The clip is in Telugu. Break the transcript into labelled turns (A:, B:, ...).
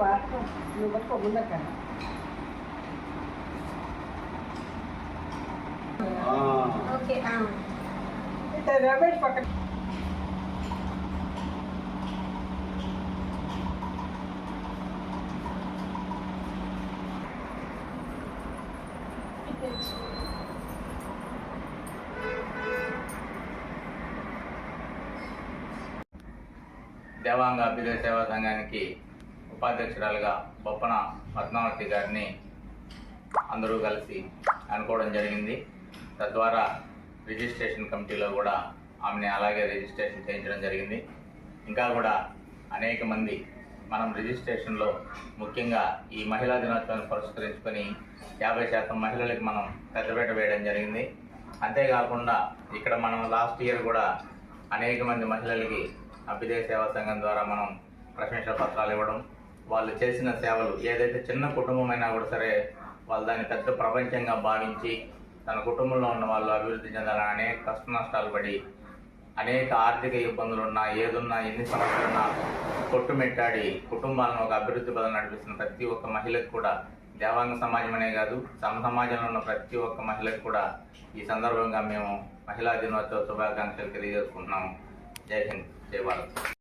A: నువ్వు పట్టుకో ముందక్క.
B: ఓకే
A: రమేష్ పక్కన
C: దేవాంగ అభ్యుదయ సేవా సంఘానికి ఉపాధ్యక్షురాలుగా బొప్పన పద్మావతి గారిని అందరూ కలిసి అనుకోవడం జరిగింది. తద్వారా రిజిస్ట్రేషన్ కమిటీలో కూడా ఆమెని అలాగే రిజిస్ట్రేషన్ చేయించడం జరిగింది. ఇంకా కూడా అనేక మంది మనం రిజిస్ట్రేషన్లో ముఖ్యంగా ఈ మహిళా దినోత్సవాన్ని పురస్కరించుకొని 50% మహిళలకు మనం పెద్దపీట వేయడం జరిగింది. అంతేకాకుండా ఇక్కడ మనం లాస్ట్ ఇయర్ కూడా అనేక మంది మహిళలకి అభ్యుదయ సేవా సంఘం ద్వారా మనం ప్రశంసా పత్రాలు ఇవ్వడం, వాళ్ళు చేసిన సేవలు ఏదైతే చిన్న కుటుంబమైనా కూడా సరే వాళ్ళు దాన్ని పెద్ద ప్రపంచంగా భావించి తన కుటుంబంలో ఉన్న వాళ్ళు అభివృద్ధి చెందాలని అనేక కష్ట నష్టాలు పడి అనేక ఆర్థిక ఇబ్బందులున్నా ఏదున్నా ఎన్ని సమస్యలున్నా కొట్టుమెట్టాడి కుటుంబాలను ఒక అభివృద్ధి పదం నడిపిస్తున్న ప్రతి ఒక్క మహిళకు కూడా దేవాంగ సమాజం అనే కాదు సమాజంలో ఉన్న ప్రతి ఒక్క మహిళకు కూడా ఈ సందర్భంగా మేము మహిళా దినోత్సవ శుభాకాంక్షలు తెలియజేసుకుంటున్నాము. జై హింద్, జై భారత్.